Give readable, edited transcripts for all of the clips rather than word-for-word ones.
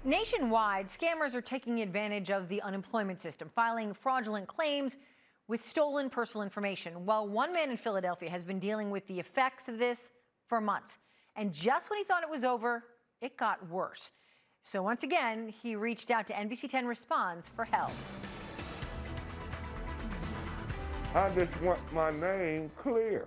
Nationwide, scammers are taking advantage of the unemployment system, filing fraudulent claims with stolen personal information. Well, one man in Philadelphia has been dealing with the effects of this for months. And just when he thought it was over, it got worse. So once again, he reached out to NBC10 Responds for help. I just want my name clear.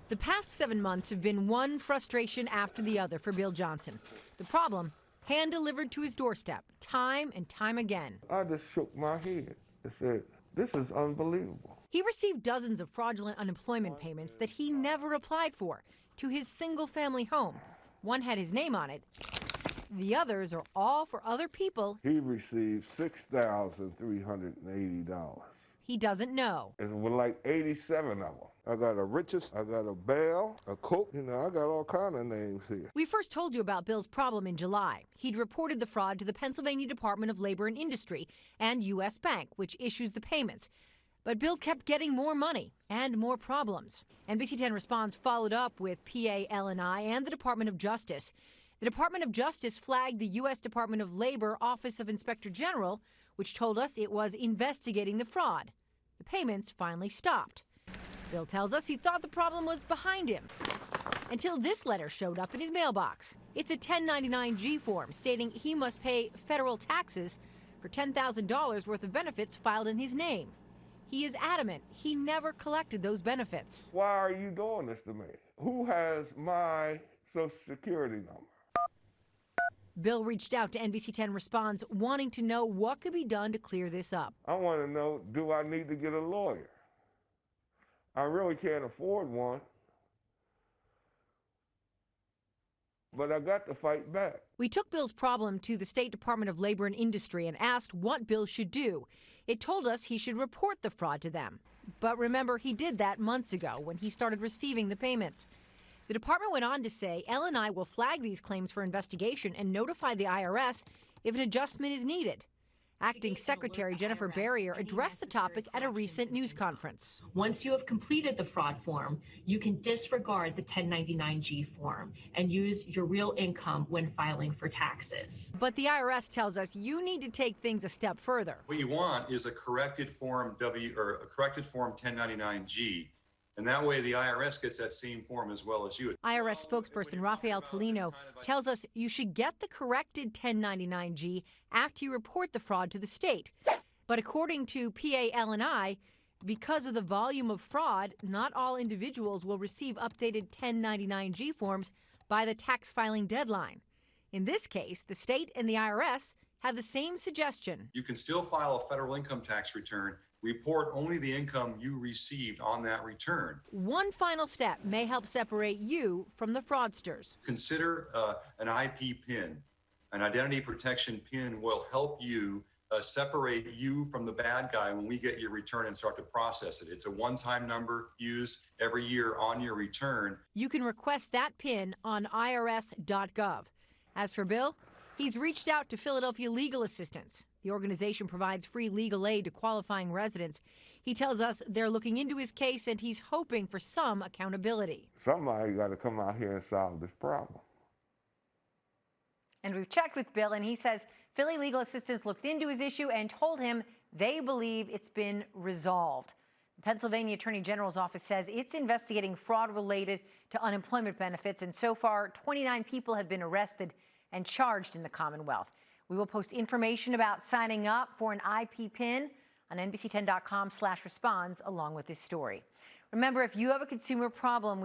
The past 7 months have been one frustration after the other for Bill Johnson. The problem, hand-delivered to his doorstep, time and time again. I just shook my head and said, this is unbelievable. He received dozens of fraudulent unemployment payments that he never applied for to his single-family home. One had his name on it. The others are all for other people. He received $6,380. He doesn't know. And it was like 87 of them. I got a Richards, I got a Bell, a Cook, I got all kind of names here. We first told you about Bill's problem in July. He'd reported the fraud to the Pennsylvania Department of Labor and Industry and U.S. Bank, which issues the payments. But Bill kept getting more money and more problems. NBC10 Responds followed up with PUA and the Department of Justice. The Department of Justice flagged the U.S. Department of Labor Office of Inspector General, which told us it was investigating the fraud. The payments finally stopped. Bill tells us he thought the problem was behind him until this letter showed up in his mailbox. It's a 1099-G form stating he must pay federal taxes for $10,000 worth of benefits filed in his name. He is adamant he never collected those benefits. Why are you doing this to me? Who has my Social Security number? Bill reached out to NBC10 Responds, wanting to know what could be done to clear this up. I want to know, do I need to get a lawyer? I really can't afford one, but I got to fight back. We took Bill's problem to the State Department of Labor and Industry and asked what Bill should do. It told us he should report the fraud to them. But remember, he did that months ago when he started receiving the payments. The department went on to say L&I will flag these claims for investigation and notify the IRS if an adjustment is needed. Acting Secretary Jennifer Barrier addressed the topic at a recent news conference. Once you have completed the fraud form, you can disregard the 1099-G form and use your real income when filing for taxes. But the IRS tells us you need to take things a step further. What you want is a corrected form a corrected form 1099-G. And that way the IRS gets that same form as well as you. IRS spokesperson Rafael Tolino tells us you should get the corrected 1099-G after you report the fraud to the state. But according to PUA, because of the volume of fraud, not all individuals will receive updated 1099-G forms by the tax filing deadline. In this case, the state and the IRS have the same suggestion. You can still file a federal income tax return. Report only the income you received on that return. One final step may help separate you from the fraudsters. Consider an IP PIN. An identity protection PIN will help you separate you from the bad guy when we get your return and start to process it. It's a one-time number used every year on your return. You can request that PIN on irs.gov. As for Bill, he's reached out to Philadelphia Legal Assistance. The organization provides free legal aid to qualifying residents. He tells us they're looking into his case and he's hoping for some accountability. Somebody got to come out here and solve this problem. And we've checked with Bill, and he says Philly Legal Assistance looked into his issue and told him they believe it's been resolved. The Pennsylvania Attorney General's office says it's investigating fraud related to unemployment benefits, and so far 29 people have been arrested and charged in the Commonwealth. We will post information about signing up for an IP PIN on NBC10.com/responds along with this story. Remember, if you have a consumer problem,